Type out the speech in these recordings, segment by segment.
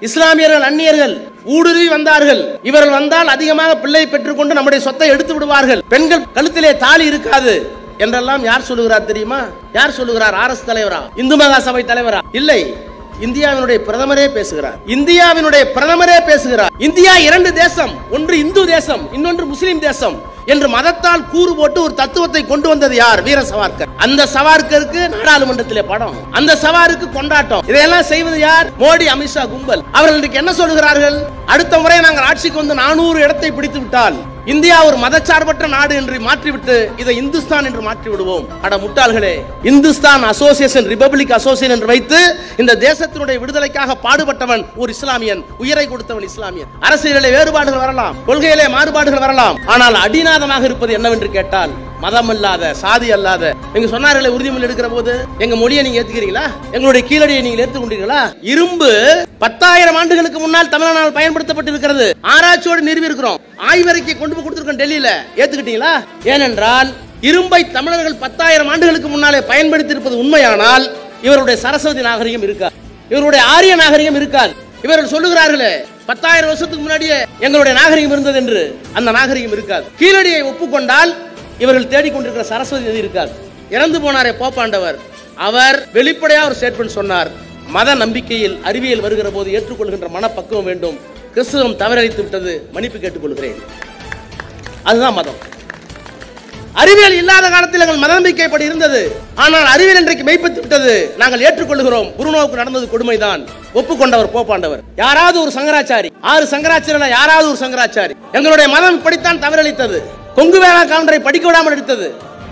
இஸ்லாமியர்கள் அந்நியர்கள் ஊடுருவி வந்தார்கள். இவர்கள் வந்தால் அதிகமாக பிள்ளை பெற்றுக்கொண்டு நம்முடைய சொத்தை எடுத்து விடுவார்கள், பெண்கள் கழுத்திலே தாலி இருக்காது என்றெல்லாம் யார் சொல்லுகிறார் தெரியுமா? யார் சொல்லுகிறார்? ஆர்எஸ் தலைவரா? இந்து மகா சபை தலைவரா? இல்லை, இந்தியாவினுடைய பிரதமரே பேசுகிறார். இந்தியாவினுடைய பிரதமரே பேசுகிறார். இந்தியா இரண்டு தேசம், ஒன்று இந்து தேசம், இன்னொன்று முஸ்லிம் தேசம் என்று மதத்தால் கூறு போட்டு ஒரு தத்துவத்தை கொண்டு வந்தது யார்? வீர சவார்கர். அந்த சவார்கருக்கு நாடாளுமன்றத்திலே படம், அந்த சவாருக்கு கொண்டாட்டம். இதையெல்லாம் செய்வது யார்? மோடி, அமித்ஷா கும்பல். அவர்கள் இன்றைக்கு என்ன சொல்கிறார்கள்? அடுத்த முறை நாங்கள் ஆட்சிக்கு வந்து 400 இடத்தை பிடித்து விட்டால் இந்தியா ஒரு மதச்சார்பற்ற நாடு என்று மாற்றிவிட்டு இதை இந்துஸ்தான் என்று மாற்றி விடுவோம். அட முட்டாள்களே, இந்துஸ்தான் அசோசியேஷன், ரிபப்ளிக் அசோசியேஷன் என்று வைத்து இந்த தேசத்தினுடைய விடுதலைக்காக பாடுபட்டவன் ஒரு இஸ்லாமியன், உயிரை கொடுத்தவன் இஸ்லாமியன். அரசியலிலே வேறுபாடுகள் வரலாம், கொள்கையிலே மாறுபாடுகள் வரலாம், ஆனால் அடிநாதமாக இருப்பது என்னவென்று கேட்டால் மதம் அல்லாத, சாதி அல்லாத. நீங்க சொன்னார்களே உறுதிமொழி எடுக்கிற போது, எங்க மொழியை நீங்க ஏத்துக்கிறீங்களா? எங்களுடைய கீழடியை நீங்க ஏற்றுக்கொண்டீர்களா? இரும்பு 10,000 ஆண்டுகளுக்கு முன்னால் தமிழ்நாடு பயன்படுத்தப்பட்டிருக்கிறது. ஆராய்ச்சியோடு நிறுவி இருக்கிறோம், ஆய்வறிக்கை கொண்டு போய் கொடுத்திருக்கோம் டெல்லியில. ஏத்துக்கிட்டீங்களா? ஏனென்றால் இரும்பை தமிழர்கள் 10,000 ஆண்டுகளுக்கு முன்னாலே பயன்படுத்தி இருப்பது உண்மையானால் இவருடைய சரஸ்வதி நாகரிகம் இருக்காது, இவருடைய ஆரிய நாகரிகம் இருக்காது. இவர்கள் சொல்லுகிறார்களே 10,000 வருஷத்துக்கு முன்னாடியே எங்களுடைய நாகரிகம் இருந்தது என்று, அந்த நாகரிகம் இருக்காது. கீழடியை ஒப்புக்கொண்டால் இவர்கள் தேடிக்கொண்டிருக்கிற சரஸ்வதி நதி இருக்காது. இறந்து போனாரே போப்பாண்டவர், அவர் வெளிப்படையாக ஒரு ஸ்டேட்மெண்ட் சொன்னார், மத நம்பிக்கையில் அறிவியல் வருகிற போது ஏற்றுக்கொள்கின்ற மனப்பக்குவம் வேண்டும், கிறிஸ்துவம் தவறளித்து விட்டது, மன்னிப்பு கேட்டுக்கொள்கிறேன். அதுதான் மதம். அறிவியல் இல்லாத காலத்தில் எங்கள் மத நம்பிக்கைப்படி இருந்தது, ஆனால் அறிவியல் இன்றைக்கு மெய்ப்பித்து விட்டது, நாங்கள் ஏற்றுக்கொள்கிறோம். குருநோவுக்கு நடந்தது கொடுமைதான், ஒப்புக்கொண்டவர் போப்பாண்டவர். யாராவது ஒரு சங்கராச்சாரி, 6 சங்கராச்சாரி, யாராவது ஒரு சங்கராச்சாரி. எங்களுடைய மதம் இப்படித்தான் தவறளித்தது. கொங்கு வேளா கவுண்டரை படிக்க விடாமல் எடுத்தது,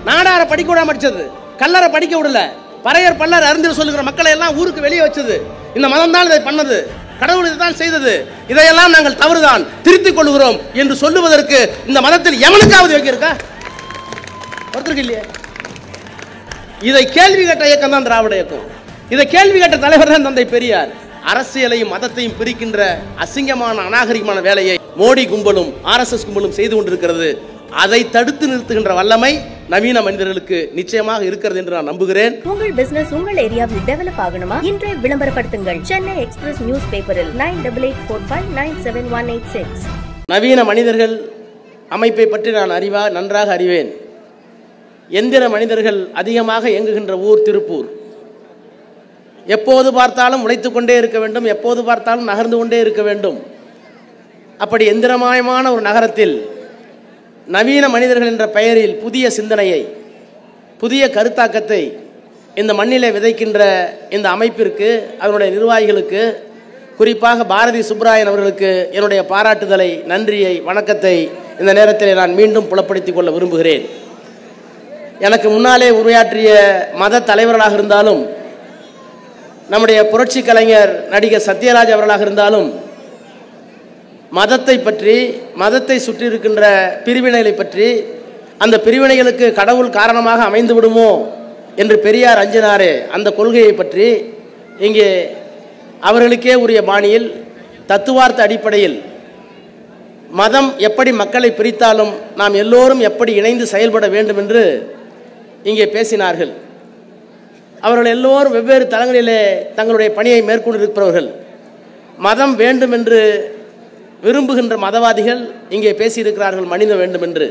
நாடாரை படிக்க விடாமல் அடிச்சது, கல்லரை படிக்க விடல, பறையர் பல்லர் அறிஞர் சொல்லுகிற மக்களை எல்லாம் ஊருக்கு வெளியே வச்சது. இந்த மதம் தான் இதை பண்ணது, கடவுள் இதைத்தான் செய்தது, இதையெல்லாம் நாங்கள் தவறுதான், திருத்திக் கொள்கிறோம் என்று சொல்லுவதற்கு இந்த மதத்தில் எவனுக்காவது யோகியம் இருக்கா? ஒருத்தருக்கு இல்லையே. இதை கேள்வி கேட்ட இயக்கம் தான் திராவிட இயக்கம். இதை கேள்வி கேட்ட தலைவர் தான் தந்தை பெரியார். அரசியலையும் மதத்தையும் பிரிக்கின்ற அசிங்கமான அநாகரிகமான வேலையை மோடி கும்பலும் ஆர்எஸ்எஸ் கும்பலும் செய்து கொண்டிருக்கிறது. அதை தடுத்து நிறுத்துகின்ற வல்லமை நவீன மனிதர்களுக்கு நிச்சயமாக இருக்கிறது என்று நான் நம்புகிறேன். உங்கள் பிசினஸ் உங்கள் ஏரியாவில் டெவலப் ஆகணுமா? இன்றே விளம்பரப்படுத்துங்கள். சென்னை எக்ஸ்பிரஸ் நியூஸ் பேப்பரில் 9884599786. நவீன மனிதர்கள் அமைப்பை பற்றி நான் நன்றாக அறிவேன். எந்திர மனிதர்கள் அதிகமாக இயங்குகின்ற ஊர் திருப்பூர். எப்போது பார்த்தாலும் உழைத்துக் கொண்டே இருக்க வேண்டும், எப்போது பார்த்தாலும் நகர்ந்து கொண்டே இருக்க வேண்டும். அப்படி எந்திரமயமான ஒரு நகரத்தில் நவீன மனிதர்கள் என்ற பெயரில் புதிய சிந்தனையை, புதிய கருத்தாக்கத்தை இந்த மண்ணிலே விதைக்கின்ற இந்த அமைப்பிற்கு, அதனுடைய நிர்வாகிகளுக்கு, குறிப்பாக பாரதி சுப்ராயன் அவர்களுக்கு என்னுடைய பாராட்டுதலை, நன்றியை, வணக்கத்தை இந்த நேரத்தில் நான் மீண்டும் புலப்படுத்திக் கொள்ள விரும்புகிறேன். எனக்கு முன்னாலே உரையாற்றிய மத தலைவர்களாக இருந்தாலும், நம்முடைய புரட்சி கலைஞர் நடிகர் சத்யராஜ் அவர்களாக இருந்தாலும், மதத்தை பற்றி, மதத்தை சுற்றி இருக்கின்ற பிரிவினைகளை பற்றி, அந்த பிரிவினைகளுக்கு கடவுள் காரணமாக அமைந்து விடுமோ என்று பெரியார் அஞ்சினாரே, அந்த கொள்கையை பற்றி இங்கே அவர்களுக்கே உரிய பாணியில் தத்துவார்த்த அடிப்படையில் மதம் எப்படி மக்களை பிரித்தாலும் நாம் எல்லோரும் எப்படி இணைந்து செயல்பட வேண்டும் என்று இங்கே பேசினார்கள். அவர்கள் எல்லோரும் வெவ்வேறு தளங்களிலே தங்களுடைய பணியை மேற்கொண்டிருப்பவர்கள். மதம் வேண்டும் என்று விரும்புகின்ற மதவாதிகள் இங்கே பேசியிருக்கிறார்கள், மனிதம் வேண்டும் என்று.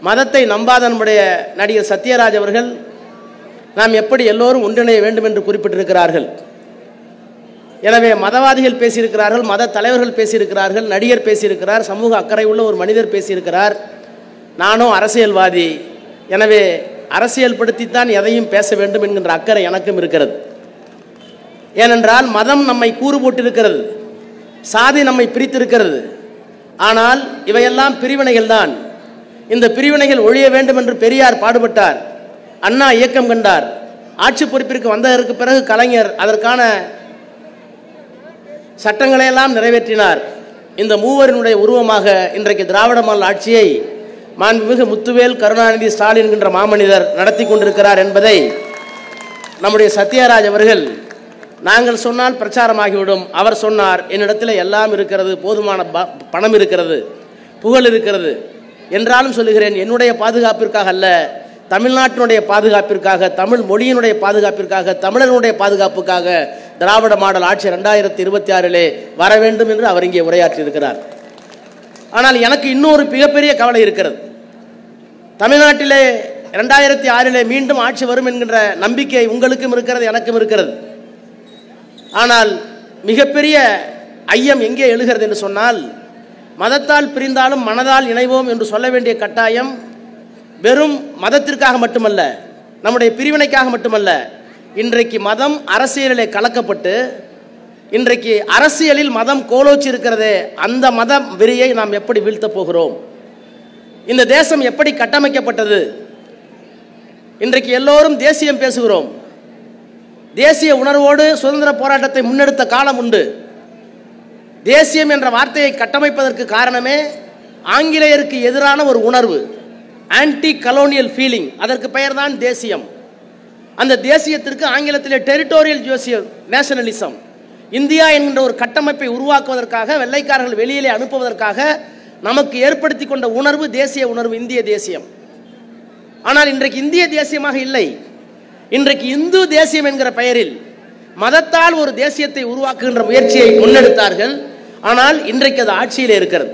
மதத்தை நம்பாத நம்முடைய நடிகர் சத்யராஜ் அவர்கள் நாம் எப்படி எல்லோரும் ஒன்றிணைய வேண்டும் என்று குறிப்பிட்டிருக்கிறார்கள். எனவே மதவாதிகள் பேசியிருக்கிறார்கள், மத தலைவர்கள் பேசியிருக்கிறார்கள், நடிகர் பேசியிருக்கிறார், சமூக அக்கறை உள்ள ஒரு மனிதர் பேசியிருக்கிறார். நானும் அரசியல்வாதி, எனவே அரசியல் படுத்தித்தான் எதையும் பேச வேண்டும் என்கின்ற அக்கறை எனக்கும் இருக்கிறது. ஏனென்றால் மதம் நம்மை கூறு போட்டிருக்கிறது, சாதி நம்மை பிரித்திருக்கிறது. ஆனால் இவையெல்லாம் பிரிவினைகள் தான். இந்த பிரிவினைகள் ஒழிய வேண்டும் என்று பெரியார் பாடுபட்டார், அண்ணா இயக்கம் கண்டார். ஆட்சி பொறுப்பிற்கு வந்ததற்கு பிறகு கலைஞர் அதற்கான சட்டங்களையெல்லாம் நிறைவேற்றினார். இந்த மூவரினுடைய உருவமாக இன்றைக்கு திராவிட மாடல் ஆட்சியை மாண்புமிகு முத்துவேல் கருணாநிதி ஸ்டாலின் என்கின்ற மாமனிதர் நடத்தி கொண்டிருக்கிறார் என்பதை நம்முடைய சத்யராஜ் அவர்கள், நாங்கள் சொன்னால் பிரச்சாரமாகிவிடும், அவர் சொன்னார் என்னிடத்தில் எல்லாம் இருக்கிறது, போதுமான பணம் இருக்கிறது, புகழ் இருக்கிறது என்றாலும் சொல்லுகிறேன், என்னுடைய பாதுகாப்பிற்காக அல்ல, தமிழ்நாட்டினுடைய பாதுகாப்பிற்காக, தமிழ் மொழியினுடைய பாதுகாப்பிற்காக, தமிழர்களுடைய பாதுகாப்புக்காக, திராவிட மாடல் ஆட்சி 2026 வர வேண்டும் என்று அவர் இங்கே உரையாற்றி இருக்கிறார். ஆனால் எனக்கு இன்னொரு மிகப்பெரிய கவலை இருக்கிறது. தமிழ்நாட்டிலே 2006 மீண்டும் ஆட்சி வரும் என்கின்ற நம்பிக்கை உங்களுக்கும் இருக்கிறது, எனக்கும் இருக்கிறது. ஆனால் மிகப்பெரிய ஐயம் எங்கே எழுகிறது என்று சொன்னால், மதத்தால் பிரிந்தாலும் மனதால் இணைவோம் என்று சொல்ல வேண்டிய கட்டாயம் வெறும் மதத்திற்காக மட்டுமல்ல, நம்முடைய பிரிவினைக்காக மட்டுமல்ல. இன்றைக்கு மதம் அரசியலிலே கலக்கப்பட்டு இன்றைக்கு அரசியலில் மதம் கோலோச்சி இருக்கிறதே, அந்த மத வெறியை நாம் எப்படி வீழ்த்தப் போகிறோம்? இந்த தேசம் எப்படி கட்டமைக்கப்பட்டது? இன்றைக்கு எல்லோரும் தேசியம் பேசுகிறோம். தேசிய உணர்வோடு சுதந்திர போராட்டத்தை முன்னெடுத்த காலம் உண்டு. தேசியம் என்ற வார்த்தையை கட்டமைப்பதற்கு காரணமே ஆங்கிலேயருக்கு எதிரான ஒரு உணர்வு, ஆன்டி கலோனியல் ஃபீலிங். அதற்கு பெயர் தான் தேசியம். அந்த தேசியத்திற்கு ஆங்கிலத்திலே டெரிட்டோரியல் நேஷனலிசம், இந்தியா என்கின்ற ஒரு கட்டமைப்பை உருவாக்குவதற்காக, வெள்ளைக்காரர்கள் வெளியிலே அனுப்புவதற்காக நமக்கு ஏற்படுத்தி கொண்ட உணர்வு தேசிய உணர்வு, இந்திய தேசியம். ஆனால் இன்றைக்கு இந்திய தேசியமாக இல்லை. இன்றைக்கு இந்து தேசியம் என்கிற பெயரில் மதத்தால் ஒரு தேசியத்தை உருவாக்குகின்ற முயற்சியை முன்னெடுத்தார்கள். ஆனால் இன்றைக்கு அது ஆட்சியிலே இருக்கிறது.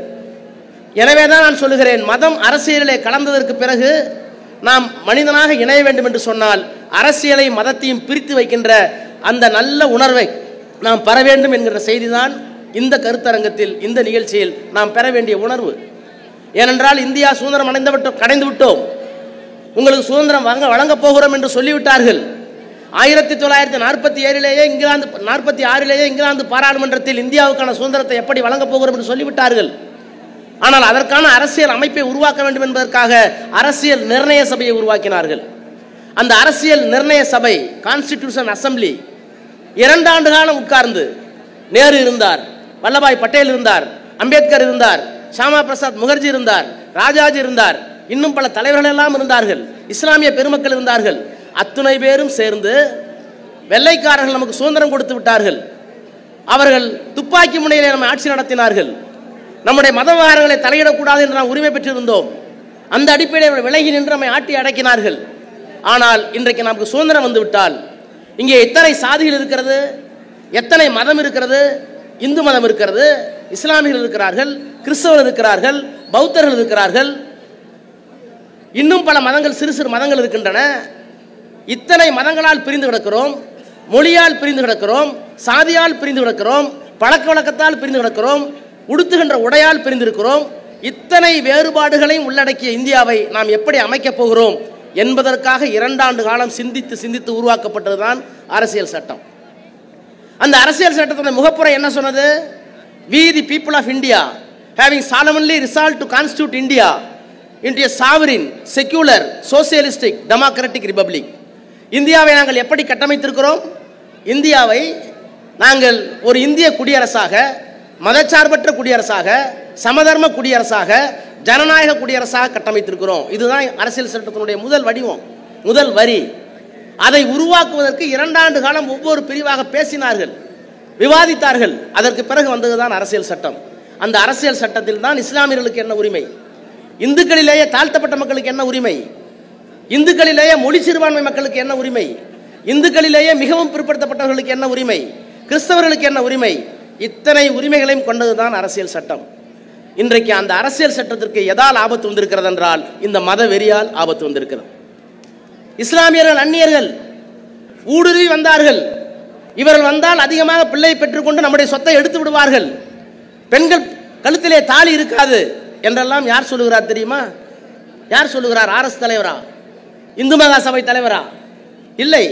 எனவே தான் நான் சொல்லுகிறேன், மதம் அரசியலிலே கலந்ததற்கு பிறகு நாம் மனிதனாக இணைய வேண்டும் என்று சொன்னால் அரசியலை மதத்தையும் பிரித்து வைக்கின்ற அந்த நல்ல உணர்வை நாம் பெற வேண்டும் என்கிற செய்திதான் இந்த கருத்தரங்கத்தில், இந்த நிகழ்ச்சியில் நாம் பெற வேண்டிய உணர்வு. ஏனென்றால் இந்தியா சுதந்திரம் அடைந்து விட்டோம், உங்களுக்கு சுதந்திரம் வழங்கப் போகிறோம் என்று சொல்லிவிட்டார்கள். 1947 இங்கிலாந்து 46 இங்கிலாந்து பாராளுமன்றத்தில் இந்தியாவுக்கான சுதந்திரத்தை எப்படி வழங்கப் போகிறோம் என்று சொல்லிவிட்டார்கள். ஆனால் அதற்கான அரசியல் அமைப்பை உருவாக்க வேண்டும் என்பதற்காக அரசியல் நிர்ணய சபையை உருவாக்கினார்கள். அந்த அரசியல் நிர்ணய சபை, கான்ஸ்டிடியூஷன் அசம்பிளி, 2 ஆண்டு காலம் உட்கார்ந்து, நேரு இருந்தார், வல்லபாய் பட்டேல் இருந்தார், அம்பேத்கர் இருந்தார், ஷாமா பிரசாத் முகர்ஜி இருந்தார், ராஜாஜி இருந்தார், இன்னும் பல தலைவர்கள் எல்லாம் இருந்தார்கள், இஸ்லாமிய பெருமக்கள் இருந்தார்கள். அத்துணை பேரும் சேர்ந்து வெள்ளைக்காரர்கள் நமக்கு சுதந்திரம் கொடுத்து விட்டார்கள். அவர்கள் துப்பாக்கி முனையிலே நம்ம ஆட்சி நடத்தினார்கள். நம்முடைய மத விவகாரங்களை தலையிடக்கூடாது என்று நாம் உரிமை பெற்றிருந்தோம். அந்த அடிப்படையில் விலகி நின்று நம்மை ஆட்டி அடக்கினார்கள். ஆனால் இன்றைக்கு நமக்கு சுதந்திரம் வந்துவிட்டால் இங்கே எத்தனை சாதிகள் இருக்கிறது, எத்தனை மதம் இருக்கிறது? இந்து மதம் இருக்கிறது, இஸ்லாமியர்கள் இருக்கிறார்கள், கிறிஸ்தவர்கள் இருக்கிறார்கள், பௌத்தர்கள் இருக்கிறார்கள், இன்னும் பல மதங்கள், சிறு சிறு மதங்கள் இருக்கின்றன. இத்தனை மதங்களால் பிரிந்து கிடக்கிறோம், மொழியால் பிரிந்து கிடக்கிறோம், சாதியால் பிரிந்து கிடக்கிறோம், பழக்க வழக்கத்தால் பிரிந்து கிடக்கிறோம், உடுத்துகின்ற உடையால் பிரிந்திருக்கிறோம். இத்தனை வேறுபாடுகளையும் உள்ளடக்கிய இந்தியாவை நாம் எப்படி அமைக்கப் போகிறோம் என்பதற்காக 2 ஆண்டு காலம் சிந்தித்து உருவாக்கப்பட்டதுதான் அரசியல் சட்டம். அந்த அரசியல் சட்டத்தின் முகப்புரை என்ன சொன்னது? We the people of India having solemnly resolved to constitute India into a sovereign, secular, socialistic, democratic republic. இந்தியாவை நாங்கள் எப்படி கட்டமைத்திருக்கிறோம்? இந்தியாவை நாங்கள் ஒரு இந்திய குடியரசாக, மதச்சார்பற்ற குடியரசாக, சமதர்ம குடியரசாக, ஜனநாயக குடியரசாக கட்டமைத்திருக்கிறோம். இதுதான் அரசியல் சட்டத்தினுடைய முதல் வடிவம், முதல் வரி. அதை உருவாக்குவதற்கு 2 ஆண்டு காலம் ஒவ்வொரு பிரிவாக பேசினார்கள், விவாதித்தார்கள். அதற்கு பிறகு வந்ததுதான் அரசியல் சட்டம். அந்த அரசியல் சட்டத்தில் தான் இஸ்லாமியர்களுக்கு என்ன உரிமை, இந்துக்களிலேயே தாழ்த்தப்பட்ட மக்களுக்கு என்ன உரிமை, இந்துக்களிலேயே மொழி சிறுபான்மை மக்களுக்கு என்ன உரிமை, இந்துக்களிலேயே மிகவும் பிற்படுத்தப்பட்டவர்களுக்கு என்ன உரிமை, கிறிஸ்தவர்களுக்கு என்ன உரிமை, இத்தனை உரிமைகளையும் கொண்டதுதான் அரசியல் சட்டம். இன்றைக்கு அந்த அரசியல் சட்டத்திற்கு எதால் ஆபத்து வந்திருக்கிறது என்றால் இந்த மத வெறியால் ஆபத்து வந்திருக்கிறது. இஸ்லாமியர்கள், அந்நியர்கள் ஊடுருவி வந்தார்கள். இவர்கள் வந்தால் அதிகமாக பிள்ளை பெற்றுக்கொண்டு நம்முடைய சொத்தை எடுத்து விடுவார்கள், பெண்கள் கழுத்திலே தாலி இருக்காது என்றெல்லாம் யார் சொல்லுகிறார் தெரியுமா? யார் சொல்லுகிறார்? ஆர்எஸ் தலைவரா? இந்து மகா சபை தலைவரா? இல்லை,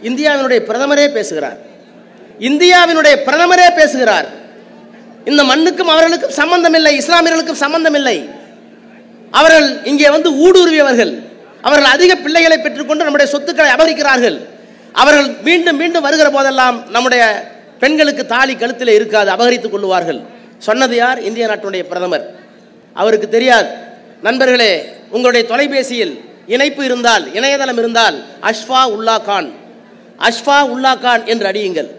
இந்தியாவினுடைய பிரதமரே பேசுகிறார். இந்தியாவினுடைய பிரதமரே பேசுகிறார். இந்த மண்ணுக்கும் அவர்களுக்கும் சம்பந்தம் இல்லை, இஸ்லாமியர்களுக்கும் சம்பந்தம் இல்லை. அவர்கள் இங்கே வந்து ஊடுருவியவர்கள். அவர்கள் அதிக பிள்ளைகளை பெற்றுக்கொண்டு நம்முடைய சொத்துக்களை அபகரிக்கிறார்கள். அவர்கள் மீண்டும் மீண்டும் வருகிற போதெல்லாம் நம்முடைய பெண்களுக்கு தாலி கழுத்தில் இருக்காது, அபகரித்துக் கொள்ளுவார்கள். சொன்னது யார்? இந்திய நாட்டினுடைய பிரதமர். அவருக்கு தெரியாது. நண்பர்களே, உங்களுடைய தொலைபேசியில் இணைப்பு இருந்தால், இணையதளம் இருந்தால், அஷ்ஃபா உல்லா கான், அஷ்ஃபா உல்லா கான் என்று அடியுங்கள்.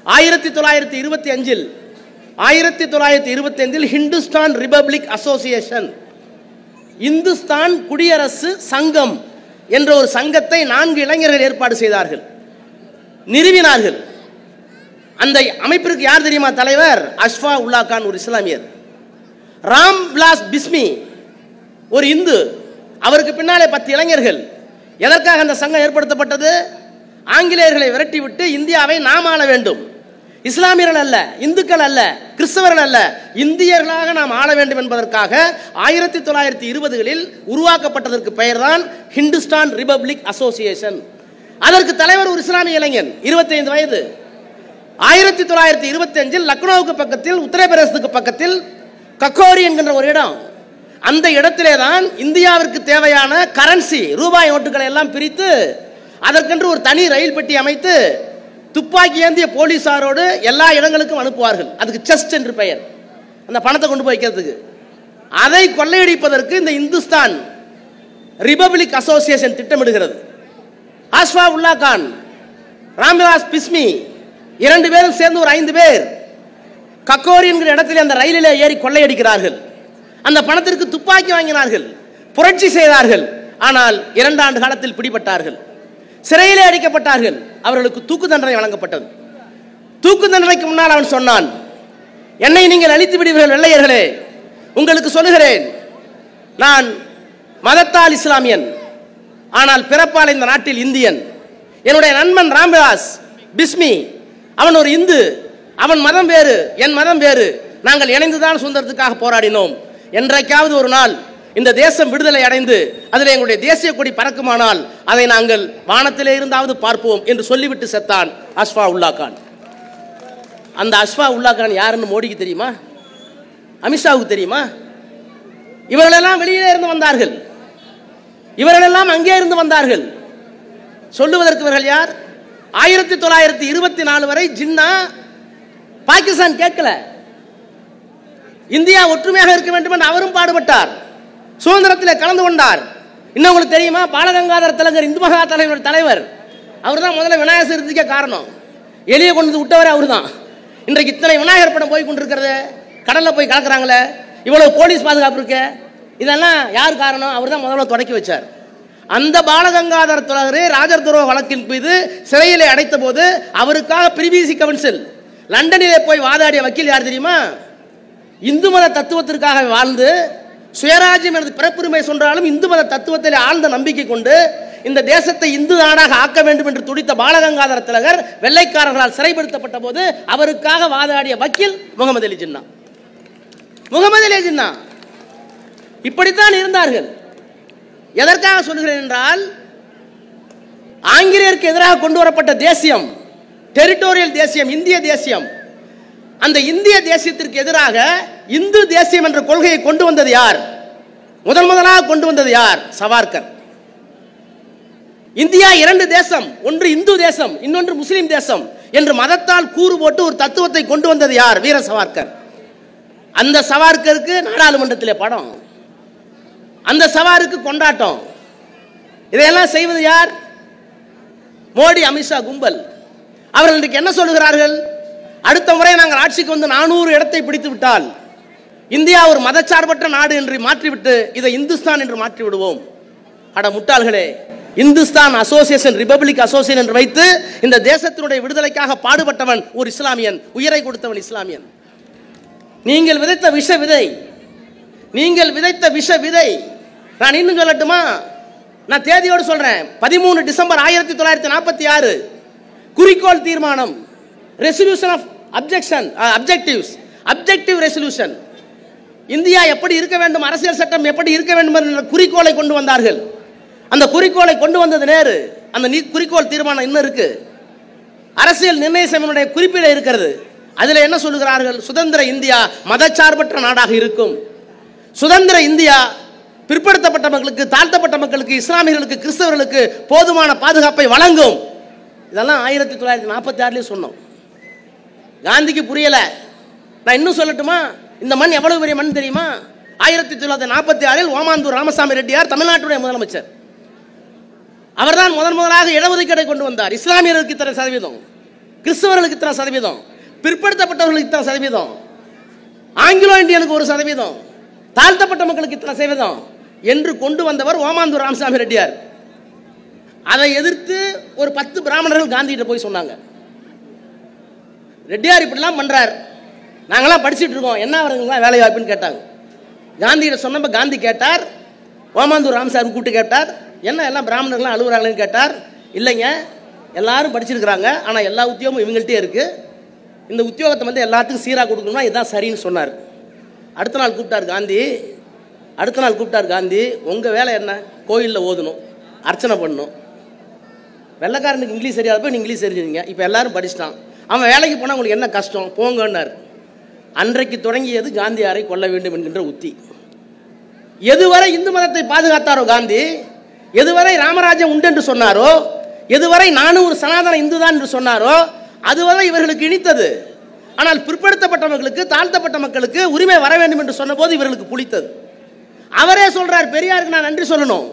1925 ஹிந்துஸ்தான் ரிபப்ளிக் அசோசியேஷன், இந்துஸ்தான் குடியரசு சங்கம் என்ற ஒரு சங்கத்தை 4 இளைஞர்கள் ஏற்பாடு செய்தார்கள், நிறுவினார்கள். அந்த அமைப்பிற்கு யார் தெரியுமா தலைவர்? அஷ்ஃபா உல்லா கான், ஒரு இஸ்லாமியர். ராம் விலாஸ் பிஸ்மி ஒரு இந்து, அவருக்கு பின்னாலே 10 இளைஞர்கள். எதற்காக அந்த சங்கம் ஏற்படுத்தப்பட்டது? ஆங்கிலேயர்களை விரட்டிவிட்டு இந்தியாவை நாம் ஆள வேண்டும். இஸ்லாமியர்கள் அல்ல, இந்துக்கள் அல்ல, கிறிஸ்தவர்கள் அல்ல, இந்தியர்களாக நாம் ஆள வேண்டும் என்பதற்காக 1920களில் உருவாக்கப்பட்டதற்கு பெயர்தான் ஹிந்துஸ்தான் ரிபப்ளிக் அசோசியேஷன். அதற்கு தலைவர் ஒரு இஸ்லாமிய இளைஞன், 25 வயது. 1925 லக்னோவுக்கு பக்கத்தில், உத்தரப்பிரதேசத்துக்கு பக்கத்தில் கக்கோரி என்கின்ற ஒரு இடம், அந்த இடத்திலே தான் இந்தியாவிற்கு தேவையான கரன்சி, ரூபாய் நோட்டுகளை எல்லாம் பிரித்து அதற்கென்று ஒரு தனி ரயில் பெட்டி அமைத்து துப்பாக்கி ஏந்திய போலீசாரோடு எல்லா இடங்களுக்கும் அனுப்புவார்கள். அதுக்கு செஸ்ட் என்று பெயர், அந்த பணத்தை கொண்டு போய் வைக்கிறதுக்கு. அதை கொள்ளையடிப்பதற்கு இந்த இந்துஸ்தான் ரிபப்ளிக் அசோசியேஷன் திட்டமிடுகிறது. அஷ்ஃபா உல்லா கான், ராம்விலாஸ் பிஸ்மி 2 பேரும் சேர்ந்து ஒரு 5 பேர் கக்கோரி என்கிற இடத்தில் அந்த ரயிலிலே ஏறி கொள்ளையடிக்கிறார்கள். அந்த பணத்திற்கு துப்பாக்கி வாங்கினார்கள், புரட்சி செய்தார்கள். ஆனால் 2 ஆண்டு காலத்தில் பிடிபட்டார்கள், சிறையிலே அடைக்கப்பட்டார்கள். அவர்களுக்கு தூக்கு தண்டனை வழங்கப்பட்டது. தூக்கு தண்டனைக்கு முன்னால் அவன் சொன்னான், என்னை நீங்கள் அழித்து விடுவீர்கள் வெள்ளையர்களே, உங்களுக்கு சொல்லுகிறேன், நான் மதத்தால் இஸ்லாமியன், ஆனால் பிறப்பால் இந்த நாட்டில் இந்தியன். என்னுடைய நண்பன் ராம்விலாஸ் பிஸ்மி, அவன் ஒரு இந்து, அவன் மதம் வேறு, என் மதம் வேறு, நாங்கள் இணைந்துதான் சுதந்திரத்துக்காக போராடினோம். என்றைக்காவது ஒரு நாள் இந்த தேசம் விடுதலை அடைந்து அதில் எங்களுடைய தேசிய கொடி பறக்குமானால் அதை நாங்கள் வானத்திலே இருந்தாவது பார்ப்போம் என்று சொல்லிவிட்டு செத்தான் அஷ்ஃபா உல்லா கான். அந்த அஷ்ஃபா உல்லா கான் யாருன்னு மோடிக்கு தெரியுமா? அமித்ஷாவுக்கு தெரியுமா? இவர்களெல்லாம் வெளியிலே இருந்து வந்தார்கள், இவர்களெல்லாம் அங்கே இருந்து வந்தார்கள். சொல்லுவதற்கு இவர்கள் யார்? 1924 வரை ஜின்னா பாகிஸ்தான் கேட்கல, இந்தியா ஒற்றுமையாக இருக்க வேண்டும் என்று அவரும் பாடுபட்டார், சுதந்திரத்தில் கலந்து கொண்டார். இன்னும் உங்களுக்கு தெரியுமா, பாலகங்காதர திலகர் இந்து மகா தலைவர், அவர் தான் முதல்ல விநாயகர் சதுர்த்திக்கே காரணம். எளிய கொண்டு விட்டவரே அவர் தான். இன்றைக்கு இத்தனை விநாயகர் படம் போய் கொண்டிருக்கிறது, கடலில் போய் கலக்குறாங்களே, இவ்வளவு போலீஸ் பாதுகாப்பு இருக்கு, இதெல்லாம் யார் காரணம்? அவர் தான் முதல்ல தொடக்கி வச்சார். அந்த பாலகங்காதர திலகர் ராஜர் துரோக வழக்கின் மீது சிறையிலே அடைத்த போது அவருக்காக பிரிவிசி கவுன்சில் லண்டனிலே போய் வாதாடிய வக்கீல் யார் தெரியுமா? இந்து மத தத்துவத்திற்காக வாழ்ந்து சுயராஜ்யம் எனது பிறப்புரிமை சொன்னாலும் இந்து மத தத்துவத்தில் ஆழ்ந்த நம்பிக்கை கொண்டு இந்த தேசத்தை இந்து நாடாக ஆக்க வேண்டும் என்று துடித்த பாலகங்காதர திலகர் வெள்ளைக்காரர்களால் சிறைப்படுத்தப்பட்ட போது அவருக்காக வாதாடிய வக்கீல் முகமது அலி ஜின்னா. முகமது அலி ஜின்னா இப்படித்தான் இருந்தார்கள். எதற்காக சொல்கிறேன் என்றால், ஆங்கிலேயருக்கு எதிராக கொண்டு வரப்பட்ட தேசியம், டெரிட்டோரியல் தேசியம், இந்திய தேசியம், அந்த இந்திய தேசியத்திற்கு எதிராக இந்து தேசியம் என்ற கொள்கையை கொண்டு வந்தது யார்? முதலாக கொண்டு வந்தது யார்? சவார்கர். இந்தியா 2 தேசம், ஒன்று இந்து தேசம், இன்னொன்று முஸ்லிம் தேசம் என்று மதத்தால் கூறு போட்டு ஒரு தத்துவத்தை கொண்டு வந்தது யார்? வீர சவார்கர். அந்த சவார்கருக்கு நாடாளுமன்றத்திலே படம், அந்த சவாருக்கு கொண்டாட்டம். இதையெல்லாம் செய்வது யார்? மோடி, அமித்ஷா கும்பல். அவர்கள் இன்றைக்கு என்ன சொல்லுகிறார்கள்? அடுத்த முறை நாங்கள் ஆட்சிக்கு வந்து 400 இடத்தை பிடித்து விட்டால் இந்தியா ஒரு மதச்சார்பற்ற நாடு என்று மாற்றிவிட்டு இதை இந்துஸ்தான் என்று மாற்றி விடுவோம். அட முட்டாள்களே, இந்துஸ்தான் அசோசியேஷன், ரிபப்ளிக் அசோசியேஷன் என்று வைத்து இந்த தேசத்தினுடைய விடுதலைக்காக பாடுபட்டவன் ஒரு இஸ்லாமியன், உயிரை கொடுத்தவன் இஸ்லாமியன். நீங்கள் விதைத்த விஷ விதை, நீங்கள் விதைத்த விஷ விதை. நான் இன்னும் சொல்லட்டுமா? நான் தேதியோடு சொல்றேன். 13 டிசம்பர் 1946 குறிக்கோள் தீர்மானம், resolution of objectives, objective resolution. India எப்படி இருக்க வேண்டும், அரசியல் சட்டம் எப்படி இருக்க வேண்டும் என்ற குறிக்கோளை கொண்டு வந்தார்கள். அந்த குறிக்கோளை கொண்டு வந்தது நேரு. அந்த குறிக்கோள் தீர்மானம் இன்னும் இருக்கு, அரசியல் நிர்ணய சபையினுடைய குறிப்பில் இருக்கிறது. அதில் என்ன சொல்லுகிறார்கள்? சுதந்திர இந்தியா மதச்சார்பற்ற நாடாக இருக்கும், சுதந்திர இந்தியா பிற்படுத்தப்பட்ட மக்களுக்கு, தாழ்த்தப்பட்ட மக்களுக்கு, இஸ்லாமியர்களுக்கு, கிறிஸ்தவர்களுக்கு போதுமான பாதுகாப்பை வழங்கும். இதெல்லாம் 1946 சொன்னோம். காந்திக்கு புரியல. நான் இன்னும் சொல்லட்டுமா? இந்த மண் எவ்வளவு பெரிய மண் தெரியுமா? 1946 ஓமாந்தூர் ராமசாமி ரெட்டியார் தமிழ்நாட்டுடைய முதலமைச்சர். அவர்தான் முதலாக இடஒதுக்கீடை கொண்டு வந்தார். இஸ்லாமியர்களுக்கு இத்தனை சதவீதம், கிறிஸ்தவர்களுக்கு இத்தனை சதவீதம், பிற்படுத்தப்பட்டவர்களுக்கு இத்தனை சதவீதம், ஆங்கிலோ இந்தியனுக்கு 1%, தாழ்த்தப்பட்ட மக்களுக்கு இத்தனை சதவீதம் என்று கொண்டு வந்தவர் ஓமாந்தூர் ராமசாமி ரெட்டியார். அதை எதிர்த்து ஒரு 10 பிராமணர்கள் காந்திகிட்ட போய் சொன்னாங்க. ரெட்டியார் இப்படிலாம் பண்றார், நாங்களாம் படிச்சுட்டு இருக்கோம், என்ன வருதுங்களா வேலை வாய்ப்புன்னு கேட்டாங்க. காந்திகிட்ட சொன்னப்ப காந்தி கேட்டார், ஓமாந்தூர் ராமசாமி கூப்பிட்டு கேட்டார், என்ன எல்லாம் பிராமணர்கள்லாம் அழுகுறாங்களேன்னு கேட்டார். இல்லைங்க, எல்லாரும் படிச்சிருக்கிறாங்க, ஆனால் எல்லா உத்தியோகமும் இவங்கள்ட்டே இருக்கு, இந்த உத்தியோகத்தை வந்து எல்லாத்துக்கும் சீராக கொடுக்கணும்னா இதுதான் சரின்னு சொன்னார். அடுத்த நாள் கூப்பிட்டார் காந்தி, உங்கள் வேலை என்ன? கோயிலில் ஓதணும், அர்ச்சனை பண்ணணும். வெள்ளைக்காரனுக்கு இங்கிலீஷ் தெரியாத போய் இங்கிலீஷ் தெரிஞ்சுங்க, இப்போ எல்லாரும் படிச்சிட்டான், அவன் வேலைக்கு போனால் உங்களுக்கு என்ன கஷ்டம், போங்கன்னார். அன்றைக்கு தொடங்கியது காந்தியாரை கொல்ல வேண்டும் என்கின்ற உத்தி. எதுவரை இந்து மதத்தை பாதுகாத்தாரோ காந்தி, எதுவரை ராமராஜ்யம் உண்டு என்று சொன்னாரோ, எதுவரை நானும் ஒரு சனாதன இந்து தான் என்று சொன்னாரோ, அதுவரை இவர்களுக்கு இனித்தது. ஆனால் பிற்படுத்தப்பட்டவர்களுக்கு, தாழ்த்தப்பட்ட மக்களுக்கு உரிமை வர வேண்டும் என்று சொன்னபோது இவர்களுக்கு புளித்தது. அவரே சொல்றார், பெரியாருக்கு நான் நன்றி சொல்லணும்.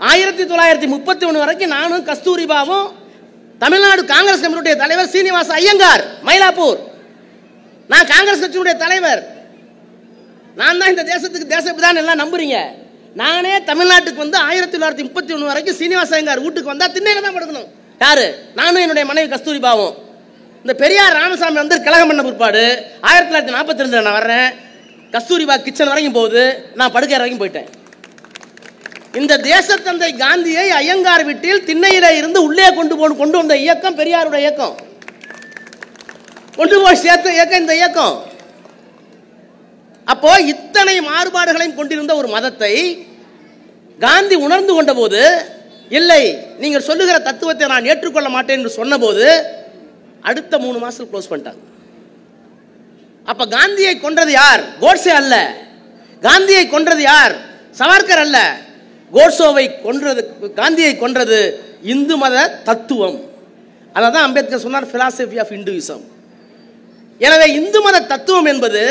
1931 வரைக்கும் நானும் கஸ்தூரிபாவும், தமிழ்நாடு காங்கிரஸ் கமிட்டியுடைய தலைவர் சீனிவாச ஐயங்கார் மயிலாப்பூர், நான் காங்கிரஸ் கட்சியினுடைய தலைவர், நான் தான் இந்த தேசத்துக்கு தேசப்பிதான் எல்லாம் நம்புறீங்க. நானே தமிழ்நாட்டுக்கு வந்து 1931 வரைக்கும் சீனிவாச ஐயங்கார் வீட்டுக்கு வந்தா திண்ணையில தான் படுக்கணும். யாரு? நானும் என்னுடைய மனைவி கஸ்தூரிபாவும். இந்த பெரியார் ராமசாமி வந்து கழகம் பண்ண பிற்பாடு 1942 நான் வர்றேன், கஸ்தூரிபா கிச்சன் வரைக்கும் போகுது, நான் படுக்கை வரைக்கும் போயிட்டேன். இந்த தேசத்தந்தை காந்தியை ஐயங்கார் வீட்டில் திண்ணையில இருந்து உள்ளே கொண்டு வந்த இயக்கம் பெரியாருடைய இயக்கம், கொண்டு போய் சேர்த்த இயக்கம் இந்த இயக்கம். அப்போ இத்தனை மாறுபாடுகளையும் கொண்டிருந்த ஒரு மதத்தை காந்தி உணர்ந்து கொண்ட போது, இல்லை நீங்கள் சொல்லுகிற தத்துவத்தை நான் ஏற்றுக்கொள்ள மாட்டேன் என்று சொன்ன போது அடுத்த 3 மாசம் க்ளோஸ் பண்ணிட்டாங்க. அப்ப காந்தியை கொன்றது யார்? கோட்சே அல்ல. காந்தியை கொன்றது யார்? சவர்கர் அல்ல. கோட்சேவை கொன்றது, காந்தியை கொன்றது இந்து மத தத்துவம். அதான் அம்பேத்கர் சொன்னார், பிலாசபி ஆஃப் இந்துயிசம். எனவே இந்து மத தத்துவம் என்பது